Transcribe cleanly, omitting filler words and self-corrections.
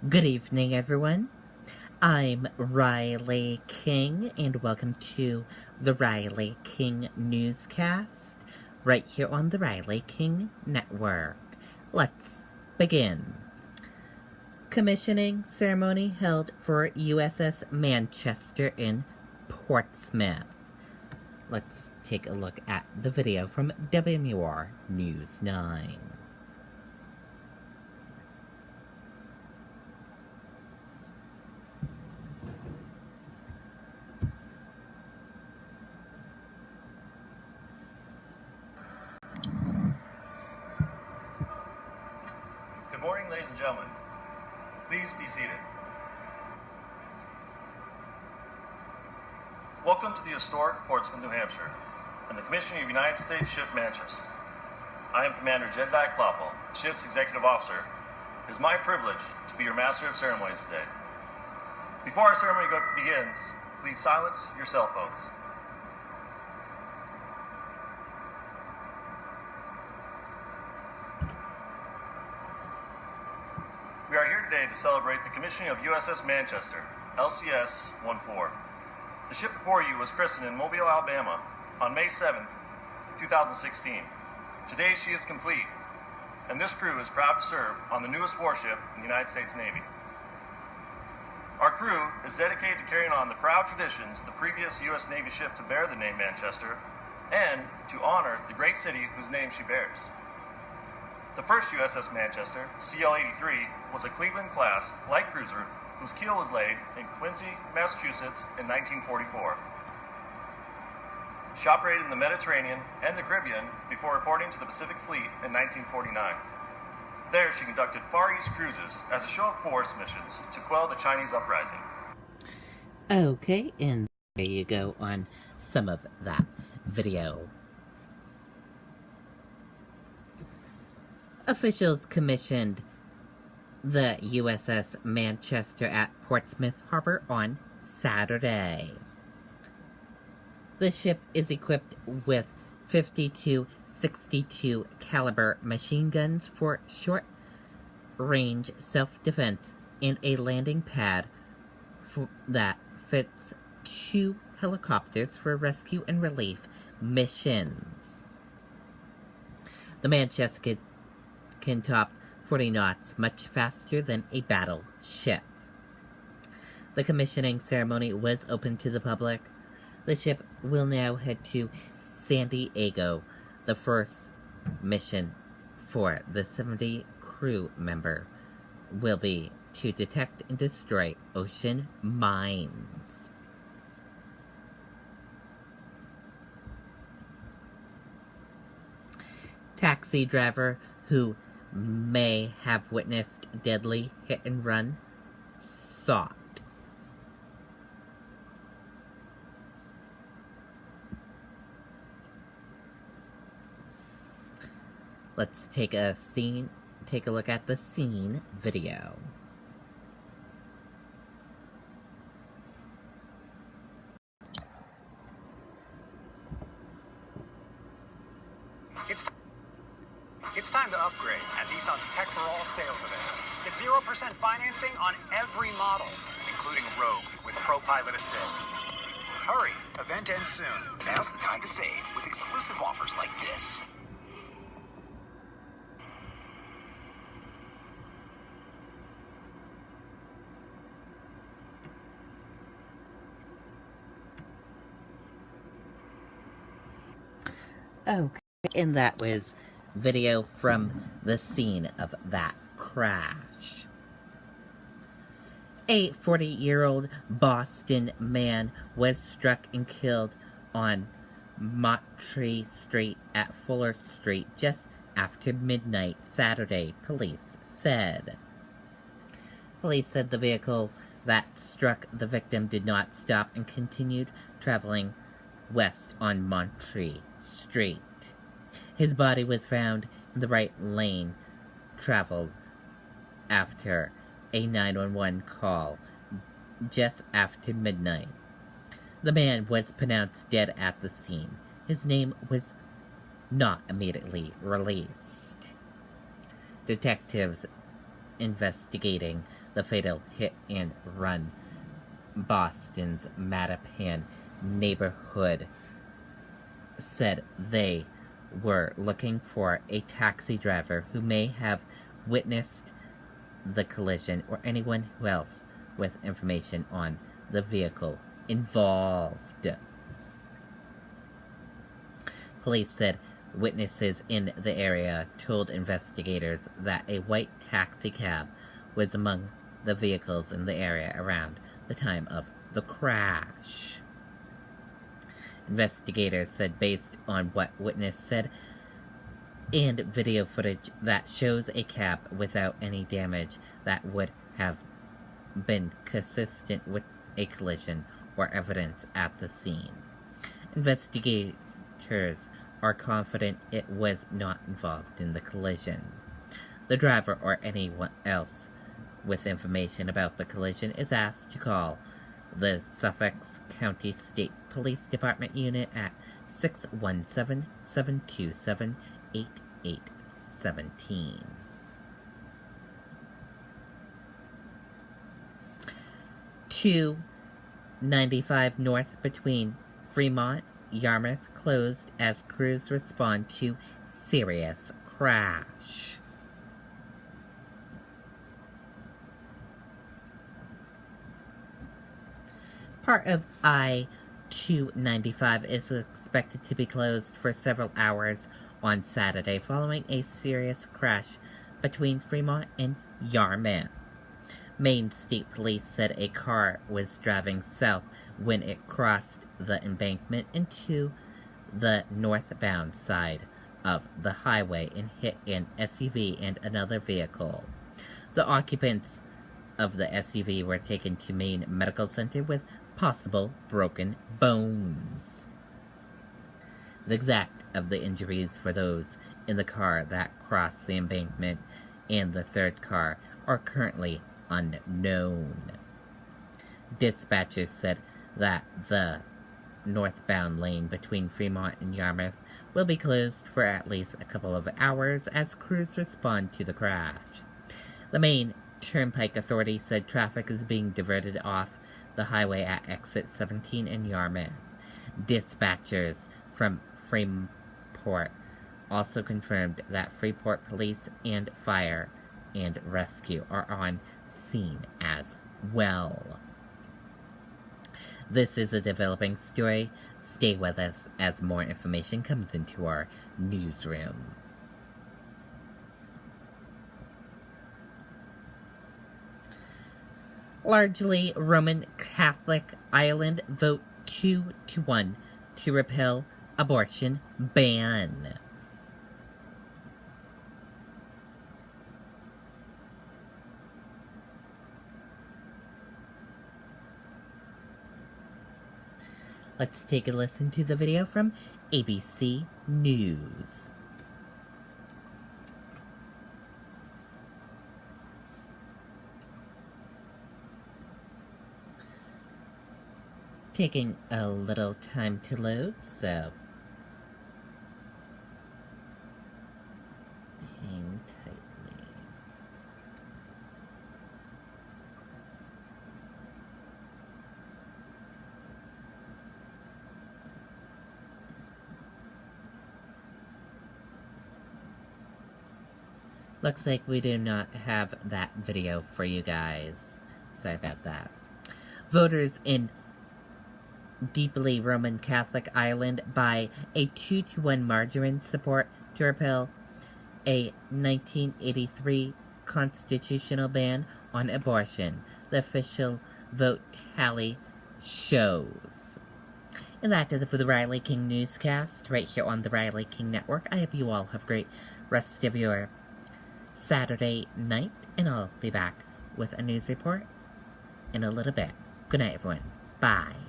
Good evening, everyone. I'm Riley King, and welcome to the Riley King Newscast, right here on the Riley King Network. Let's begin. Commissioning ceremony held for USS Manchester in Portsmouth. Let's take a look at the video from WMUR News 9. Good morning, ladies and gentlemen. Please be seated. Welcome to the historic Portsmouth, New Hampshire, and the commissioning of United States ship Manchester. I am Commander Jedediah Kloppel, ship's executive officer. It is my privilege to be your master of ceremonies today. Before our ceremony begins, please silence your cell phones. We are here today to celebrate the commissioning of USS Manchester, LCS-14. The ship before you was christened in Mobile, Alabama on May 7, 2016. Today she is complete, and this crew is proud to serve on the newest warship in the United States Navy. Our crew is dedicated to carrying on the proud traditions of the previous U.S. Navy ship to bear the name Manchester, and to honor the great city whose name she bears. The first USS Manchester, CL-83, was a Cleveland-class light cruiser whose keel was laid in Quincy, Massachusetts in 1944. She operated in the Mediterranean and the Caribbean before reporting to the Pacific Fleet in 1949. There, she conducted Far East cruises as a show-of-force missions to quell the Chinese uprising. Okay, and there you go on some of that video. Officials commissioned the USS Manchester at Portsmouth Harbor on Saturday. The ship is equipped with 52-62 caliber machine guns for short-range self-defense and a landing pad that fits 2 helicopters for rescue and relief missions. The Manchester can top 40 knots much faster than a battleship. The commissioning ceremony was open to the public. The ship will now head to San Diego. The first mission for the 70 crew member will be to detect and destroy ocean mines. Taxi driver who may have witnessed deadly hit-and-run sought. Let's take a look at the scene video. It's time to upgrade at Nissan's Tech for All sales event. Get 0% financing on every model, including Rogue with ProPilot Assist. Hurry, event ends soon. Now's the time to save with exclusive offers like this. Okay, and that was video from the scene of that crash. A 40-year-old Boston man was struck and killed on Montreat Street at Fuller Street just after midnight Saturday, police said. Police said the vehicle that struck the victim did not stop and continued traveling west on Montreat Street. His body was found in the right lane, traveled after a 911 call just after midnight. The man was pronounced dead at the scene. His name was not immediately released. Detectives investigating the fatal hit-and-run Boston's Mattapan neighborhood said they were looking for a taxi driver who may have witnessed the collision or anyone else with information on the vehicle involved. Police said witnesses in the area told investigators that a white taxi cab was among the vehicles in the area around the time of the crash. Investigators said based on what witness said and video footage that shows a cab without any damage that would have been consistent with a collision or evidence at the scene. Investigators are confident it was not involved in the collision. The driver or anyone else with information about the collision is asked to call the Suffolk County State Police Department unit at 617-727-8817. Two 95 north between Fremont, Yarmouth closed as crews respond to serious crash. Part of I-295 is expected to be closed for several hours on Saturday following a serious crash between Fremont and Yarmouth. Maine State Police said a car was driving south when it crossed the embankment into the northbound side of the highway and hit an SUV and another vehicle. The occupants of the SUV were taken to Maine Medical Center with possible broken bones. The exact of the injuries for those in the car that crossed the embankment and the third car are currently unknown. Dispatchers said that the northbound lane between Fremont and Yarmouth will be closed for at least a couple of hours as crews respond to the crash. The Maine Turnpike Authority said traffic is being diverted off the highway at exit 17 in Yarmouth. Dispatchers from Freeport also confirmed that Freeport Police and Fire and Rescue are on scene as well. This is a developing story. Stay with us as more information comes into our newsroom. Largely Roman Catholic Ireland vote 2-1 to repeal abortion ban. Let's take a listen to the video from ABC News. Taking a little time to load, so hang tightly. Looks like we do not have that video for you guys. Sorry about that. Voters in deeply Roman Catholic Ireland by a 2-1 margin support to repeal a 1983 constitutional ban on abortion, the official vote tally shows. And that does it for the Riley King Newscast, right here on the Riley King Network. I hope you all have a great rest of your Saturday night, and I'll be back with a news report in a little bit. Good night, everyone. Bye.